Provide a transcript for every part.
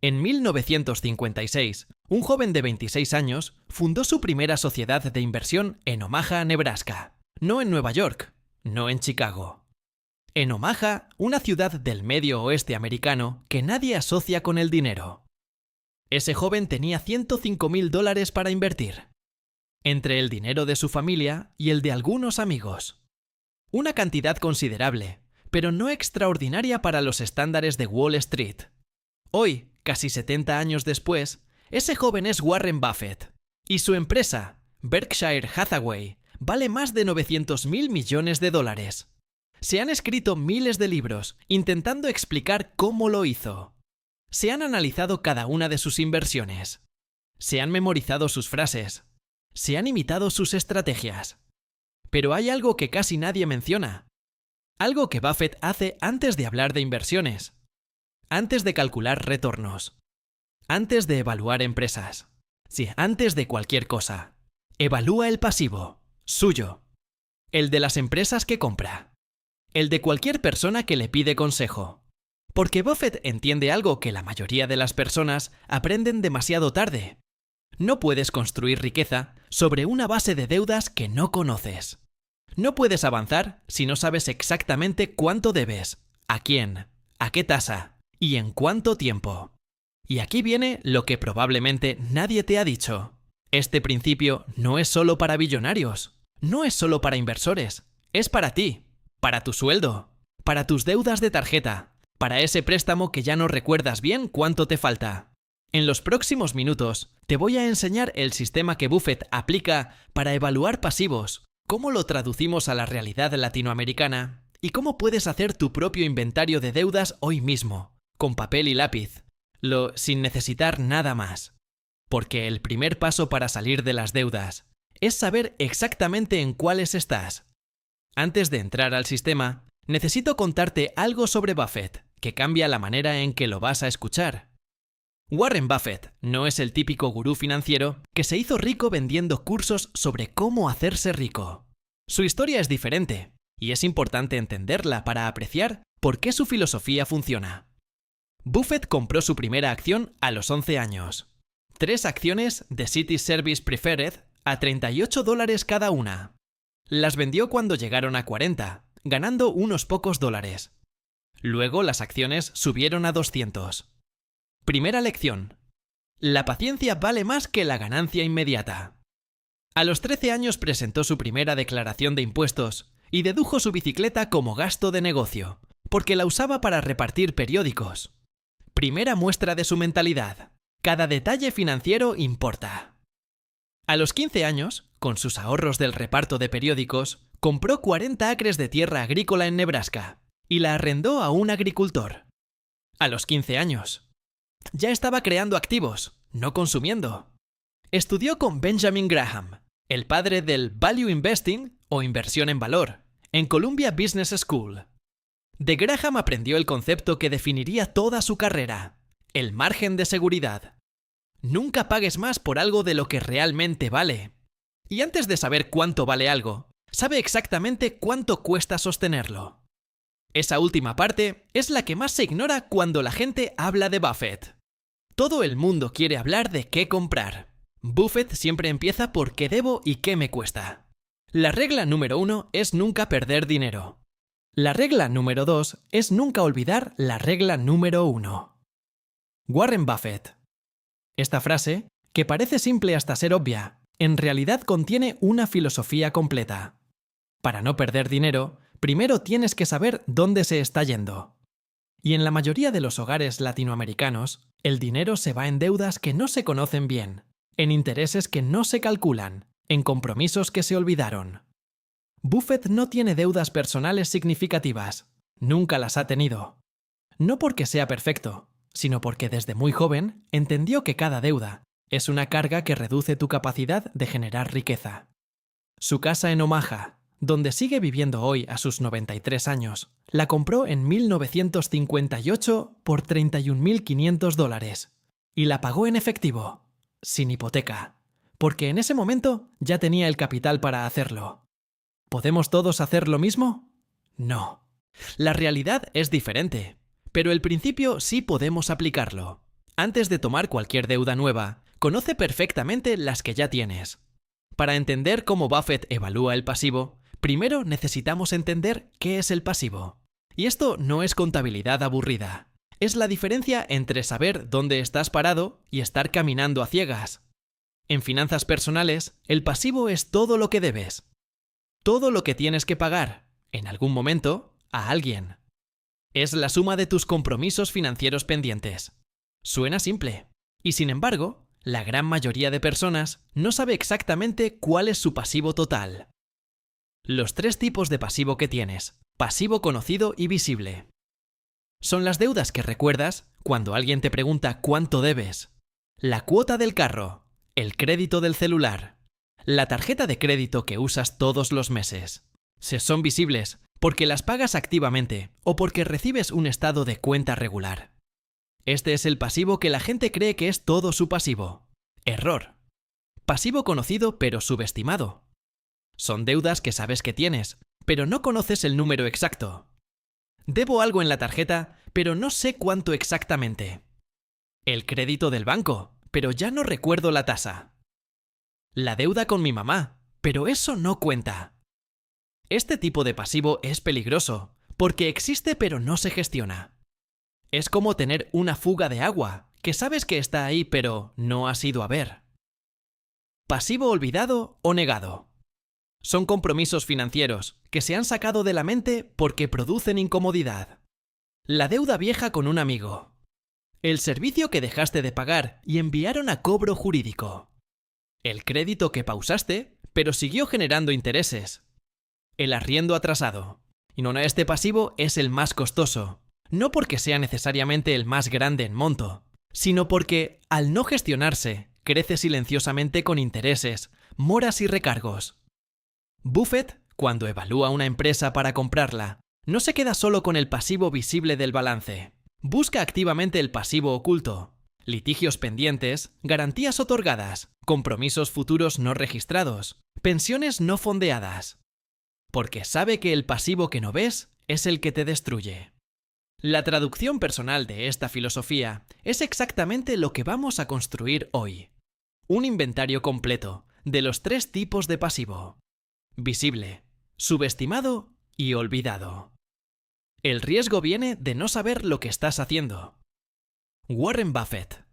En 1956, un joven de 26 años fundó su primera sociedad de inversión en Omaha, Nebraska. No en Nueva York, no en Chicago. En Omaha, una ciudad del medio oeste americano que nadie asocia con el dinero. Ese joven tenía $105,000 para invertir, entre el dinero de su familia y el de algunos amigos. Una cantidad considerable, pero no extraordinaria para los estándares de Wall Street. Hoy, casi 70 años después, ese joven es Warren Buffett, y su empresa, Berkshire Hathaway, vale más de $900,000 millones. Se han escrito miles de libros intentando explicar cómo lo hizo. Se han analizado cada una de sus inversiones. Se han memorizado sus frases. Se han imitado sus estrategias. Pero hay algo que casi nadie menciona. Algo que Buffett hace antes de hablar de inversiones. Antes de calcular retornos. Antes de evaluar empresas. Sí, antes de cualquier cosa. Evalúa el pasivo, suyo. El de las empresas que compra. El de cualquier persona que le pide consejo. Porque Buffett entiende algo que la mayoría de las personas aprenden demasiado tarde. No puedes construir riqueza sobre una base de deudas que no conoces. No puedes avanzar si no sabes exactamente cuánto debes, a quién, a qué tasa y en cuánto tiempo. Y aquí viene lo que probablemente nadie te ha dicho. Este principio no es solo para billonarios, no es solo para inversores, es para ti, para tu sueldo, para tus deudas de tarjeta, para ese préstamo que ya no recuerdas bien cuánto te falta. En los próximos minutos te voy a enseñar el sistema que Buffett aplica para evaluar pasivos, cómo lo traducimos a la realidad latinoamericana y cómo puedes hacer tu propio inventario de deudas hoy mismo, con papel y lápiz, sin necesitar nada más. Porque el primer paso para salir de las deudas es saber exactamente en cuáles estás. Antes de entrar al sistema, necesito contarte algo sobre Buffett, que cambia la manera en que lo vas a escuchar. Warren Buffett no es el típico gurú financiero que se hizo rico vendiendo cursos sobre cómo hacerse rico. Su historia es diferente, y es importante entenderla para apreciar por qué su filosofía funciona. Buffett compró su primera acción a los 11 años. 3 acciones de Citi Service Preferred a $38 cada una. Las vendió cuando llegaron a 40, ganando unos pocos dólares. Luego las acciones subieron a 200. Primera lección. La paciencia vale más que la ganancia inmediata. A los 13 años presentó su primera declaración de impuestos y dedujo su bicicleta como gasto de negocio, porque la usaba para repartir periódicos. Primera muestra de su mentalidad. Cada detalle financiero importa. A los 15 años, con sus ahorros del reparto de periódicos, compró 40 acres de tierra agrícola en Nebraska y la arrendó a un agricultor. A los 15 años. Ya estaba creando activos, no consumiendo. Estudió con Benjamin Graham, el padre del Value Investing o inversión en valor, en Columbia Business School. De Graham aprendió el concepto que definiría toda su carrera, el margen de seguridad. Nunca pagues más por algo de lo que realmente vale. Y antes de saber cuánto vale algo, sabe exactamente cuánto cuesta sostenerlo. Esa última parte es la que más se ignora cuando la gente habla de Buffett. Todo el mundo quiere hablar de qué comprar. Buffett siempre empieza por qué debo y qué me cuesta. La regla número 1 es nunca perder dinero. La regla número 2 es nunca olvidar la regla número 1. Warren Buffett. Esta frase, que parece simple hasta ser obvia, en realidad contiene una filosofía completa. Para no perder dinero, primero tienes que saber dónde se está yendo. Y en la mayoría de los hogares latinoamericanos, el dinero se va en deudas que no se conocen bien, en intereses que no se calculan, en compromisos que se olvidaron. Buffett no tiene deudas personales significativas, nunca las ha tenido. No porque sea perfecto, sino porque desde muy joven entendió que cada deuda es una carga que reduce tu capacidad de generar riqueza. Su casa en Omaha, donde sigue viviendo hoy a sus 93 años, la compró en 1958 por $31,500 y la pagó en efectivo, sin hipoteca, porque en ese momento ya tenía el capital para hacerlo. ¿Podemos todos hacer lo mismo? No. La realidad es diferente, pero el principio sí podemos aplicarlo. Antes de tomar cualquier deuda nueva, conoce perfectamente las que ya tienes. Para entender cómo Buffett evalúa el pasivo, primero necesitamos entender qué es el pasivo. Y esto no es contabilidad aburrida. Es la diferencia entre saber dónde estás parado y estar caminando a ciegas. En finanzas personales, el pasivo es todo lo que debes. Todo lo que tienes que pagar, en algún momento, a alguien. Es la suma de tus compromisos financieros pendientes. Suena simple. Y sin embargo, la gran mayoría de personas no sabe exactamente cuál es su pasivo total. Los 3 tipos de pasivo que tienes: pasivo conocido y visible. Son las deudas que recuerdas cuando alguien te pregunta cuánto debes. La cuota del carro, el crédito del celular, la tarjeta de crédito que usas todos los meses. Se son visibles porque las pagas activamente o porque recibes un estado de cuenta regular. Este es el pasivo que la gente cree que es todo su pasivo. Error. Pasivo conocido pero subestimado. Son deudas que sabes que tienes, pero no conoces el número exacto. Debo algo en la tarjeta, pero no sé cuánto exactamente. El crédito del banco, pero ya no recuerdo la tasa. La deuda con mi mamá, pero eso no cuenta. Este tipo de pasivo es peligroso, porque existe pero no se gestiona. Es como tener una fuga de agua, que sabes que está ahí pero no has ido a ver. Pasivo olvidado o negado. Son compromisos financieros que se han sacado de la mente porque producen incomodidad. La deuda vieja con un amigo. El servicio que dejaste de pagar y enviaron a cobro jurídico. El crédito que pausaste, pero siguió generando intereses. El arriendo atrasado. Y no, este pasivo es el más costoso. No porque sea necesariamente el más grande en monto, sino porque, al no gestionarse, crece silenciosamente con intereses, moras y recargos. Buffett, cuando evalúa una empresa para comprarla, no se queda solo con el pasivo visible del balance. Busca activamente el pasivo oculto: litigios pendientes, garantías otorgadas, compromisos futuros no registrados, pensiones no fondeadas. Porque sabe que el pasivo que no ves es el que te destruye. La traducción personal de esta filosofía es exactamente lo que vamos a construir hoy. Un inventario completo de los 3 tipos de pasivo: visible, subestimado y olvidado. El riesgo viene de no saber lo que estás haciendo. Warren Buffett.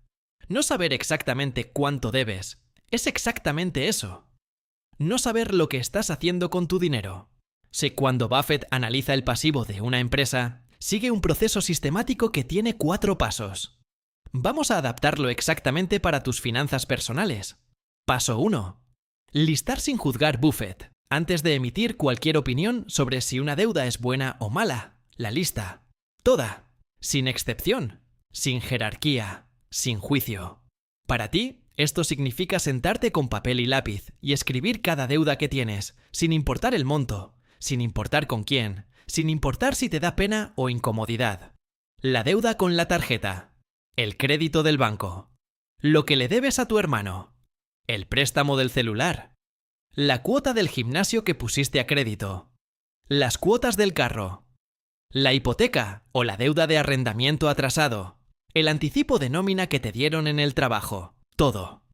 No saber exactamente cuánto debes es exactamente eso. No saber lo que estás haciendo con tu dinero. Cuando Buffett analiza el pasivo de una empresa, sigue un proceso sistemático que tiene 4 pasos. Vamos a adaptarlo exactamente para tus finanzas personales. Paso 1. Listar sin juzgar Buffett. Antes de emitir cualquier opinión sobre si una deuda es buena o mala, la lista. Toda. Sin excepción. Sin jerarquía. Sin juicio. Para ti, esto significa sentarte con papel y lápiz y escribir cada deuda que tienes, sin importar el monto, sin importar con quién, sin importar si te da pena o incomodidad. La deuda con la tarjeta. El crédito del banco. Lo que le debes a tu hermano. El préstamo del celular. La cuota del gimnasio que pusiste a crédito. Las cuotas del carro. La hipoteca o la deuda de arrendamiento atrasado. El anticipo de nómina que te dieron en el trabajo. Todo.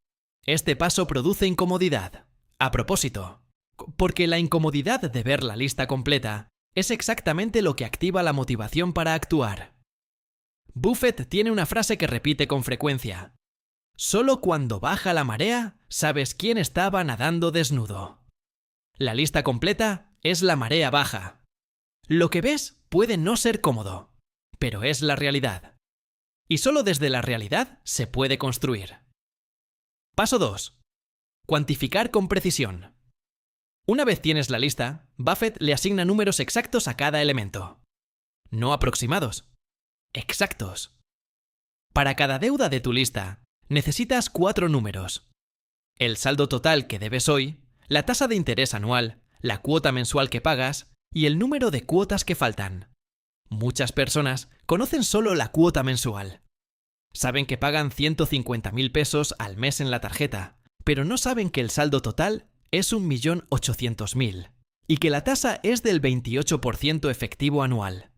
Este paso produce incomodidad. A propósito, porque la incomodidad de ver la lista completa es exactamente lo que activa la motivación para actuar. Buffett tiene una frase que repite con frecuencia: solo cuando baja la marea sabes quién estaba nadando desnudo. La lista completa es la marea baja. Lo que ves puede no ser cómodo, pero es la realidad. Y solo desde la realidad se puede construir. Paso 2. Cuantificar con precisión. Una vez tienes la lista, Buffett le asigna números exactos a cada elemento. No aproximados. Exactos. Para cada deuda de tu lista, necesitas 4 números: el saldo total que debes hoy, la tasa de interés anual, la cuota mensual que pagas y el número de cuotas que faltan. Muchas personas conocen solo la cuota mensual. Saben que pagan 150.000 pesos al mes en la tarjeta, pero no saben que el saldo total es 1.800.000 y que la tasa es del 28% efectivo anual.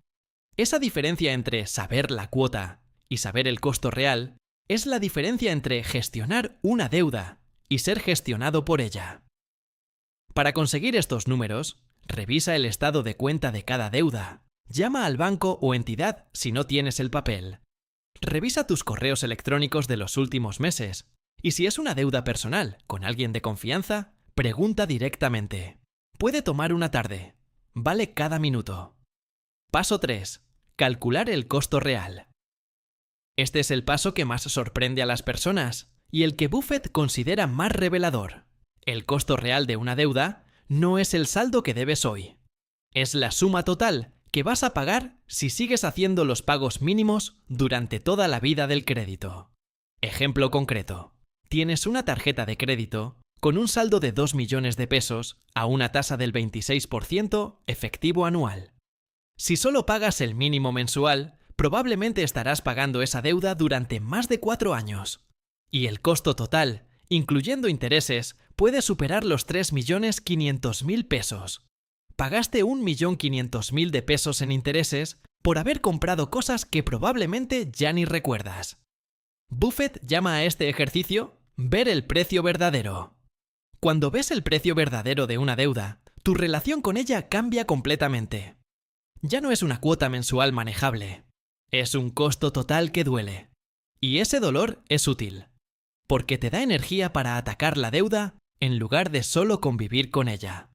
Esa diferencia entre saber la cuota y saber el costo real Es la diferencia entre gestionar una deuda y ser gestionado por ella. Para conseguir estos números, revisa el estado de cuenta de cada deuda. Llama al banco o entidad si no tienes el papel. Revisa tus correos electrónicos de los últimos meses. Y si es una deuda personal con alguien de confianza, pregunta directamente. Puede tomar una tarde. Vale cada minuto. Paso 3. Calcular el costo real. Este es el paso que más sorprende a las personas y el que Buffett considera más revelador. El costo real de una deuda no es el saldo que debes hoy. Es la suma total que vas a pagar si sigues haciendo los pagos mínimos durante toda la vida del crédito. Ejemplo concreto. Tienes una tarjeta de crédito con un saldo de 2 millones de pesos a una tasa del 26% efectivo anual. Si solo pagas el mínimo mensual, probablemente estarás pagando esa deuda durante más de 4 años. Y el costo total, incluyendo intereses, puede superar los 3.500.000 pesos. Pagaste 1.500.000 de pesos en intereses por haber comprado cosas que probablemente ya ni recuerdas. Buffett llama a este ejercicio ver el precio verdadero. Cuando ves el precio verdadero de una deuda, tu relación con ella cambia completamente. Ya no es una cuota mensual manejable. Es un costo total que duele. Y ese dolor es útil, porque te da energía para atacar la deuda en lugar de solo convivir con ella.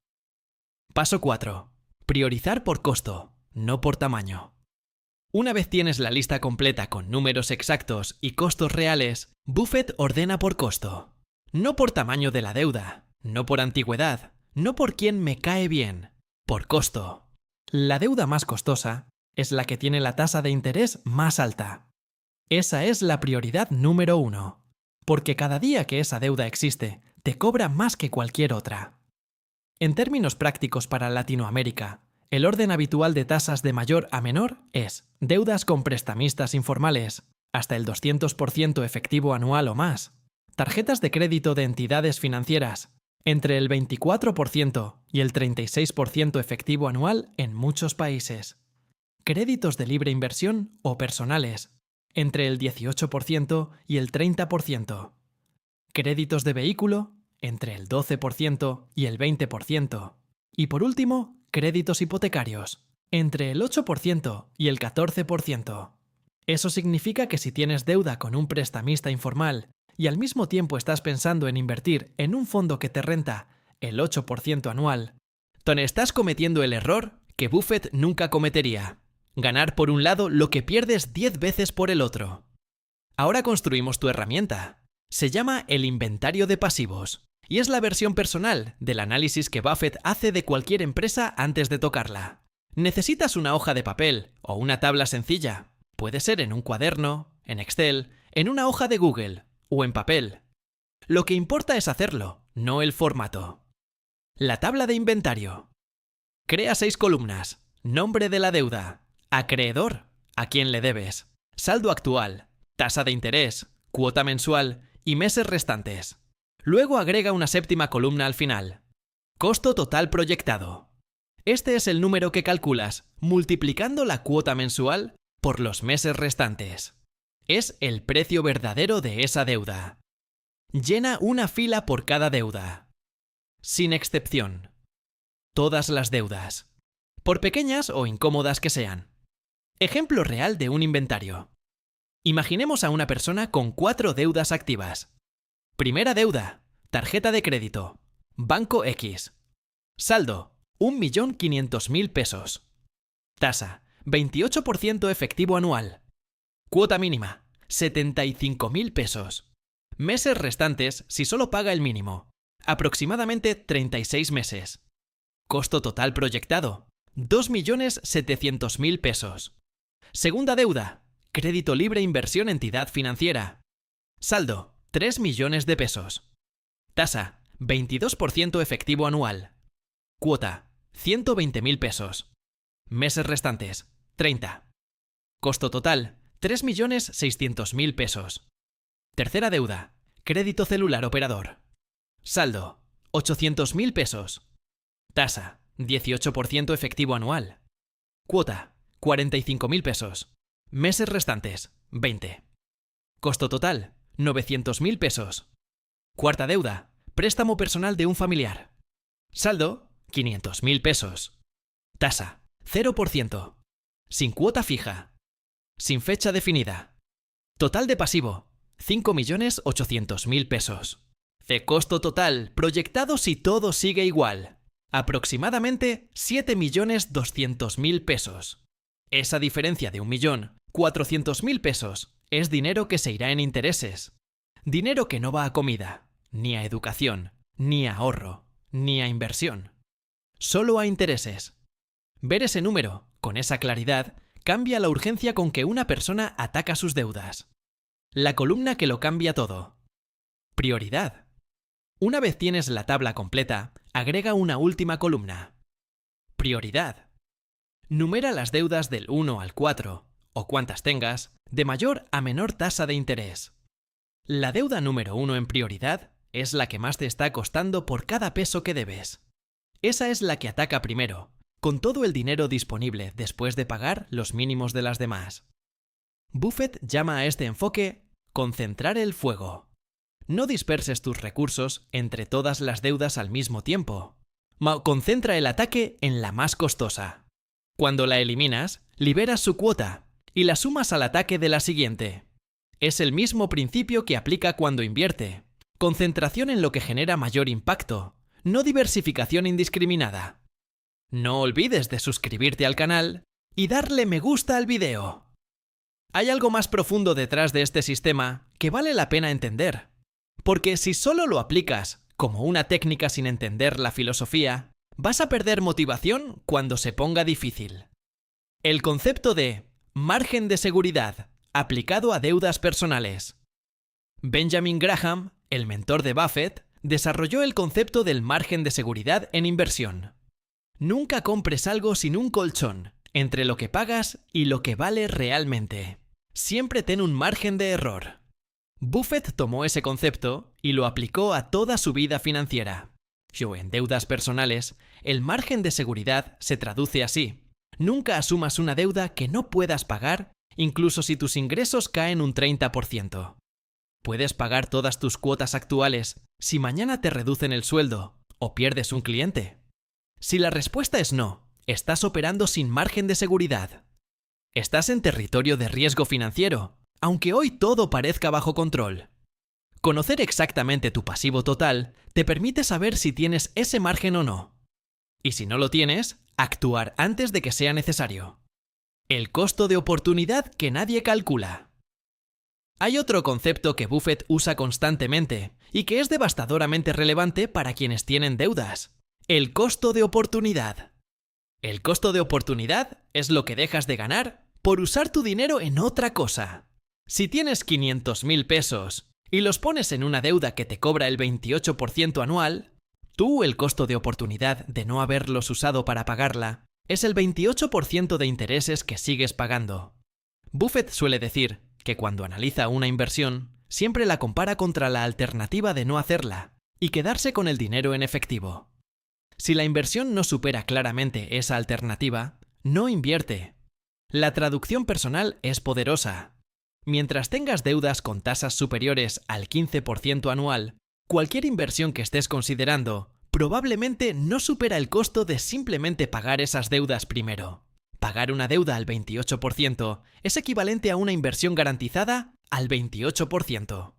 Paso 4. Priorizar por costo, no por tamaño. Una vez tienes la lista completa con números exactos y costos reales, Buffett ordena por costo. No por tamaño de la deuda, no por antigüedad, no por quién me cae bien, por costo. La deuda más costosa es la que tiene la tasa de interés más alta. Esa es la prioridad número 1, porque cada día que esa deuda existe, te cobra más que cualquier otra. En términos prácticos para Latinoamérica, el orden habitual de tasas de mayor a menor es deudas con prestamistas informales, hasta el 200% efectivo anual o más, tarjetas de crédito de entidades financieras, entre el 24% y el 36% efectivo anual en muchos países, créditos de libre inversión o personales, entre el 18% y el 30%, créditos de vehículo, entre el 12% y el 20%, y por último, créditos hipotecarios, entre el 8% y el 14%. Eso significa que si tienes deuda con un prestamista informal y al mismo tiempo estás pensando en invertir en un fondo que te renta el 8% anual, estás cometiendo el error que Buffett nunca cometería: ganar por un lado lo que pierdes 10 veces por el otro. Ahora construimos tu herramienta. Se llama el inventario de pasivos y es la versión personal del análisis que Buffett hace de cualquier empresa antes de tocarla. Necesitas una hoja de papel o una tabla sencilla. Puede ser en un cuaderno, en Excel, en una hoja de Google o en papel. Lo que importa es hacerlo, no el formato. La tabla de inventario. Crea 6 columnas. Nombre de la deuda. Acreedor. ¿A quién le debes? Saldo actual. Tasa de interés. Cuota mensual. Y meses restantes. Luego agrega una 7ª columna al final. Costo total proyectado. Este es el número que calculas multiplicando la cuota mensual por los meses restantes. Es el precio verdadero de esa deuda. Llena una fila por cada deuda. Sin excepción. Todas las deudas. Por pequeñas o incómodas que sean. Ejemplo real de un inventario. Imaginemos a una persona con 4 deudas activas. Primera deuda, tarjeta de crédito, Banco X. Saldo, 1.500.000 pesos. Tasa, 28% efectivo anual. Cuota mínima, 75.000 pesos. Meses restantes si solo paga el mínimo, aproximadamente 36 meses. Costo total proyectado, 2.700.000 pesos. Segunda deuda, crédito libre inversión entidad financiera. Saldo, 3 millones de pesos. Tasa, 22% efectivo anual. Cuota, 120.000 pesos. Meses restantes, 30. Costo total, 3.600.000 pesos. Tercera deuda, crédito celular operador. Saldo, 800.000 pesos. Tasa, 18% efectivo anual. Cuota, 45.000 pesos. Meses restantes, 20. Costo total, 900.000 pesos. Cuarta deuda, préstamo personal de un familiar. Saldo, 500.000 pesos. Tasa, 0%. Sin cuota fija. Sin fecha definida. Total de pasivo, 5.800.000 pesos. De costo total proyectado si todo sigue igual, aproximadamente 7.200.000 pesos. Esa diferencia de 1.400.000 pesos es dinero que se irá en intereses. Dinero que no va a comida, ni a educación, ni a ahorro, ni a inversión. Solo a intereses. Ver ese número, con esa claridad, cambia la urgencia con que una persona ataca sus deudas. La columna que lo cambia todo. Prioridad. Una vez tienes la tabla completa, agrega una última columna. Prioridad. Numera las deudas del 1 al 4, o cuantas tengas, de mayor a menor tasa de interés. La deuda número 1 en prioridad es la que más te está costando por cada peso que debes. Esa es la que ataca primero, con todo el dinero disponible después de pagar los mínimos de las demás. Buffett llama a este enfoque concentrar el fuego. No disperses tus recursos entre todas las deudas al mismo tiempo. Concentra el ataque en la más costosa. Cuando la eliminas, liberas su cuota y la sumas al ataque de la siguiente. Es el mismo principio que aplica cuando invierte. Concentración en lo que genera mayor impacto, no diversificación indiscriminada. No olvides de suscribirte al canal y darle me gusta al video. Hay algo más profundo detrás de este sistema que vale la pena entender. Porque si solo lo aplicas como una técnica sin entender la filosofía, vas a perder motivación cuando se ponga difícil. El concepto de margen de seguridad aplicado a deudas personales. Benjamin Graham, el mentor de Buffett, desarrolló el concepto del margen de seguridad en inversión. Nunca compres algo sin un colchón entre lo que pagas y lo que vale realmente. Siempre ten un margen de error. Buffett tomó ese concepto y lo aplicó a toda su vida financiera. En deudas personales, el margen de seguridad se traduce así. Nunca asumas una deuda que no puedas pagar, incluso si tus ingresos caen un 30%. ¿Puedes pagar todas tus cuotas actuales si mañana te reducen el sueldo o pierdes un cliente? Si la respuesta es no, estás operando sin margen de seguridad. Estás en territorio de riesgo financiero, aunque hoy todo parezca bajo control. Conocer exactamente tu pasivo total te permite saber si tienes ese margen o no. Y si no lo tienes, actuar antes de que sea necesario. El costo de oportunidad que nadie calcula. Hay otro concepto que Buffett usa constantemente y que es devastadoramente relevante para quienes tienen deudas. El costo de oportunidad. El costo de oportunidad es lo que dejas de ganar por usar tu dinero en otra cosa. Si tienes 500.000 pesos y los pones en una deuda que te cobra el 28% anual, el costo de oportunidad de no haberlos usado para pagarla es el 28% de intereses que sigues pagando. Buffett suele decir que cuando analiza una inversión, siempre la compara contra la alternativa de no hacerla y quedarse con el dinero en efectivo. Si la inversión no supera claramente esa alternativa, no invierte. La traducción personal es poderosa. Mientras tengas deudas con tasas superiores al 15% anual, cualquier inversión que estés considerando probablemente no supera el costo de simplemente pagar esas deudas primero. Pagar una deuda al 28% es equivalente a una inversión garantizada al 28%.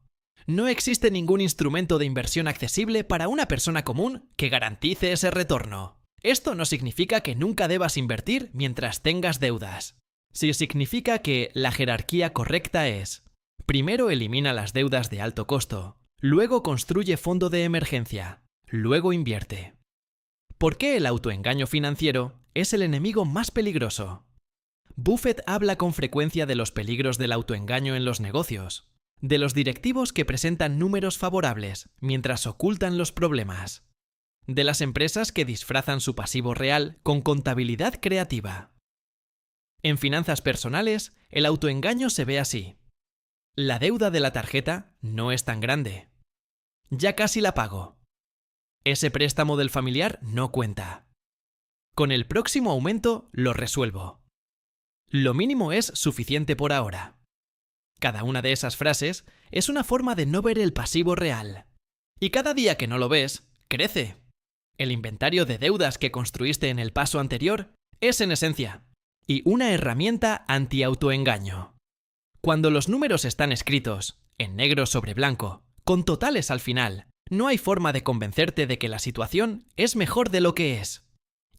No existe ningún instrumento de inversión accesible para una persona común que garantice ese retorno. Esto no significa que nunca debas invertir mientras tengas deudas. Sí significa que la jerarquía correcta es: primero elimina las deudas de alto costo, luego construye fondo de emergencia, luego invierte. ¿Por qué el autoengaño financiero es el enemigo más peligroso? Buffett habla con frecuencia de los peligros del autoengaño en los negocios, de los directivos que presentan números favorables mientras ocultan los problemas, de las empresas que disfrazan su pasivo real con contabilidad creativa. En finanzas personales, el autoengaño se ve así. La deuda de la tarjeta no es tan grande. Ya casi la pago. Ese préstamo del familiar no cuenta. Con el próximo aumento lo resuelvo. Lo mínimo es suficiente por ahora. Cada una de esas frases es una forma de no ver el pasivo real. Y cada día que no lo ves, crece. El inventario de deudas que construiste en el paso anterior es en esencia y una herramienta anti-autoengaño. Cuando los números están escritos, en negro sobre blanco, con totales al final, no hay forma de convencerte de que la situación es mejor de lo que es.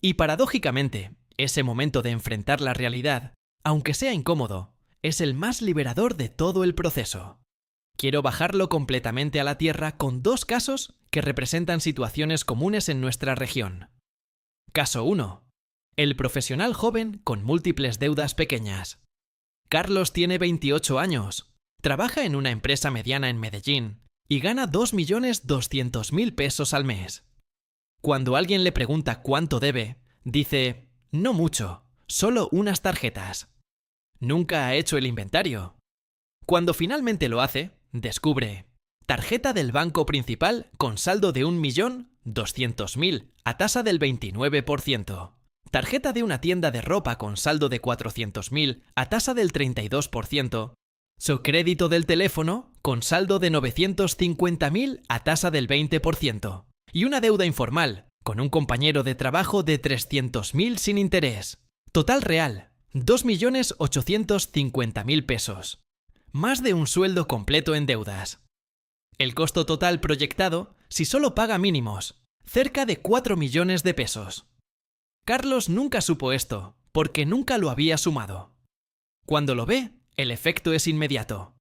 Y paradójicamente, ese momento de enfrentar la realidad, aunque sea incómodo, es el más liberador de todo el proceso. Quiero bajarlo completamente a la tierra con dos casos que representan situaciones comunes en nuestra región. Caso 1. El profesional joven con múltiples deudas pequeñas. Carlos tiene 28 años, trabaja en una empresa mediana en Medellín y gana 2.200.000 pesos al mes. Cuando alguien le pregunta cuánto debe, dice, no mucho, solo unas tarjetas. Nunca ha hecho el inventario. Cuando finalmente lo hace, descubre tarjeta del banco principal con saldo de 1.200.000 a tasa del 29%. Tarjeta de una tienda de ropa con saldo de 400.000 a tasa del 32%. Su crédito del teléfono con saldo de 950.000 a tasa del 20%. Y una deuda informal con un compañero de trabajo de 300.000 sin interés. Total real, 2.850.000 pesos. Más de un sueldo completo en deudas. El costo total proyectado, si solo paga mínimos, cerca de 4 millones de pesos. Carlos nunca supo esto, porque nunca lo había sumado. Cuando lo ve, el efecto es inmediato.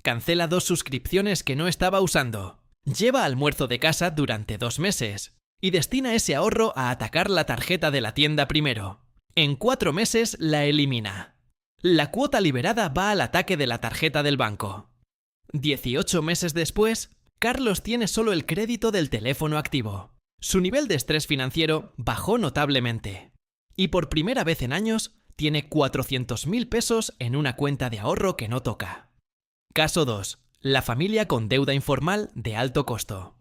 Cancela 2 suscripciones que no estaba usando, lleva almuerzo de casa durante 2 meses y destina ese ahorro a atacar la tarjeta de la tienda primero. En 4 meses la elimina. La cuota liberada va al ataque de la tarjeta del banco. 18 meses después, Carlos tiene solo el crédito del teléfono activo. Su nivel de estrés financiero bajó notablemente. Y por primera vez en años, tiene 400.000 pesos en una cuenta de ahorro que no toca. Caso 2. La familia con deuda informal de alto costo.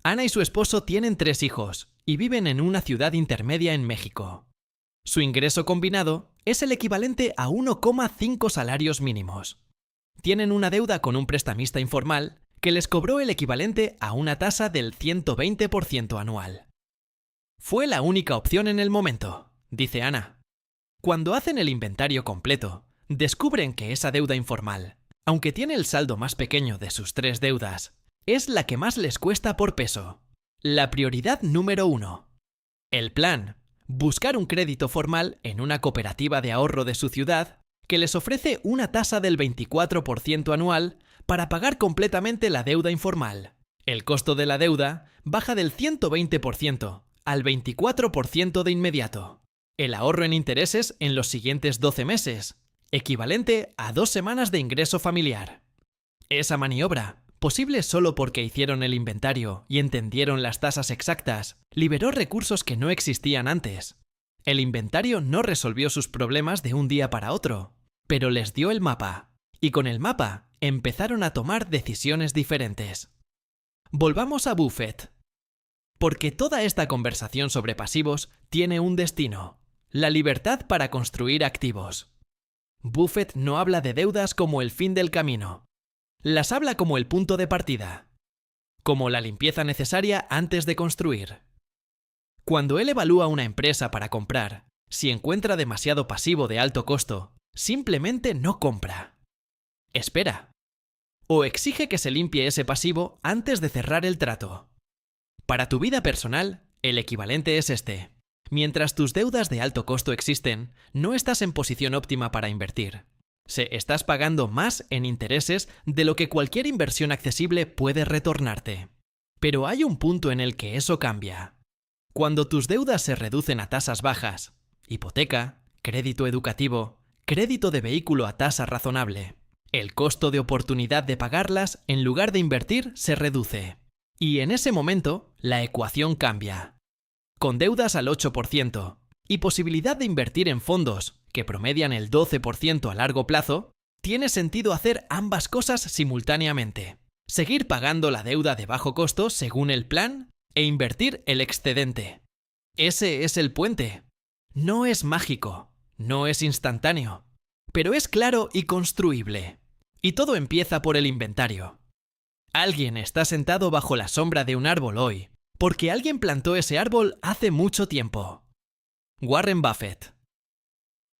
Ana y su esposo tienen 3 hijos y viven en una ciudad intermedia en México. Su ingreso combinado es el equivalente a 1,5 salarios mínimos. Tienen una deuda con un prestamista informal que les cobró el equivalente a una tasa del 120% anual. Fue la única opción en el momento, dice Ana. Cuando hacen el inventario completo, descubren que esa deuda informal, aunque tiene el saldo más pequeño de sus 3 deudas, es la que más les cuesta por peso. La prioridad número 1. El plan: buscar un crédito formal en una cooperativa de ahorro de su ciudad que les ofrece una tasa del 24% anual para pagar completamente la deuda informal. El costo de la deuda baja del 120% al 24% de inmediato. El ahorro en intereses en los siguientes 12 meses, equivalente a 2 semanas de ingreso familiar. Esa maniobra, posible solo porque hicieron el inventario y entendieron las tasas exactas, liberó recursos que no existían antes. El inventario no resolvió sus problemas de un día para otro, pero les dio el mapa, y con el mapa empezaron a tomar decisiones diferentes. Volvamos a Buffett. Porque toda esta conversación sobre pasivos tiene un destino: la libertad para construir activos. Buffett no habla de deudas como el fin del camino. Las habla como el punto de partida, como la limpieza necesaria antes de construir. Cuando él evalúa una empresa para comprar, si encuentra demasiado pasivo de alto costo, simplemente no compra. Espera. O exige que se limpie ese pasivo antes de cerrar el trato. Para tu vida personal, el equivalente es este. Mientras tus deudas de alto costo existen, no estás en posición óptima para invertir. Estás pagando más en intereses de lo que cualquier inversión accesible puede retornarte. Pero hay un punto en el que eso cambia. Cuando tus deudas se reducen a tasas bajas, hipoteca, crédito educativo, crédito de vehículo a tasa razonable, el costo de oportunidad de pagarlas en lugar de invertir se reduce. Y en ese momento, la ecuación cambia. Con deudas al 8% y posibilidad de invertir en fondos que promedian el 12% a largo plazo, tiene sentido hacer ambas cosas simultáneamente. Seguir pagando la deuda de bajo costo según el plan e invertir el excedente. Ese es el puente. No es mágico, no es instantáneo, Pero es claro y construible. Y todo empieza por el inventario. Alguien está sentado bajo la sombra de un árbol hoy, porque alguien plantó ese árbol hace mucho tiempo. Warren Buffett.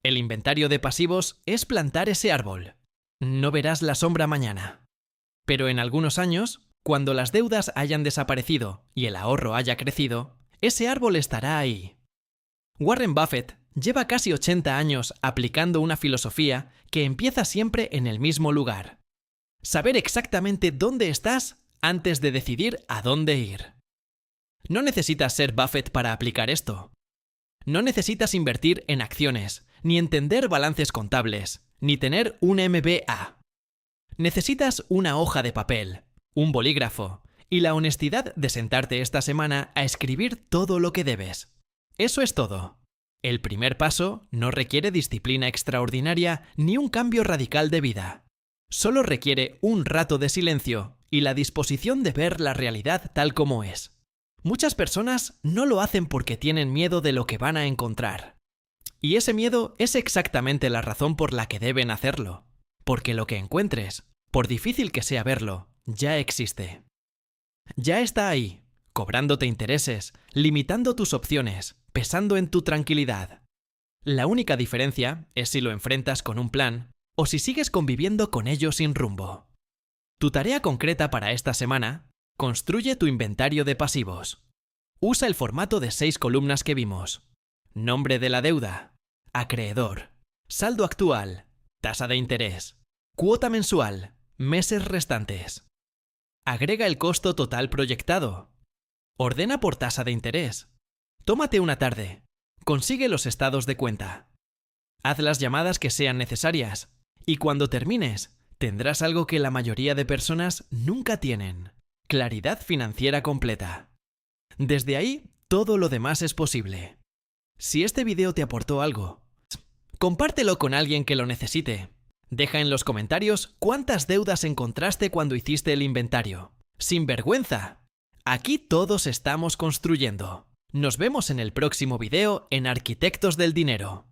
El inventario de pasivos es plantar ese árbol. No verás la sombra mañana. Pero en algunos años, cuando las deudas hayan desaparecido y el ahorro haya crecido, ese árbol estará ahí. Warren Buffett lleva casi 80 años aplicando una filosofía que empieza siempre en el mismo lugar. Saber exactamente dónde estás antes de decidir a dónde ir. No necesitas ser Buffett para aplicar esto. No necesitas invertir en acciones, ni entender balances contables, ni tener un MBA. Necesitas una hoja de papel, un bolígrafo y la honestidad de sentarte esta semana a escribir todo lo que debes. Eso es todo. El primer paso no requiere disciplina extraordinaria ni un cambio radical de vida. Solo requiere un rato de silencio y la disposición de ver la realidad tal como es. Muchas personas no lo hacen porque tienen miedo de lo que van a encontrar. Y ese miedo es exactamente la razón por la que deben hacerlo. Porque lo que encuentres, por difícil que sea verlo, ya existe. Ya está ahí, cobrándote intereses, limitando tus opciones, pesando en tu tranquilidad. La única diferencia es si lo enfrentas con un plan o si sigues conviviendo con ello sin rumbo. Tu tarea concreta para esta semana: construye tu inventario de pasivos. Usa el formato de 6 columnas que vimos. Nombre de la deuda, acreedor, saldo actual, tasa de interés, cuota mensual, meses restantes. Agrega el costo total proyectado. Ordena por tasa de interés. Tómate una tarde. Consigue los estados de cuenta. Haz las llamadas que sean necesarias. Y cuando termines, tendrás algo que la mayoría de personas nunca tienen: claridad financiera completa. Desde ahí, todo lo demás es posible. Si este video te aportó algo, compártelo con alguien que lo necesite. Deja en los comentarios cuántas deudas encontraste cuando hiciste el inventario. ¡Sin vergüenza! Aquí todos estamos construyendo. Nos vemos en el próximo video en Arquitectos del Dinero.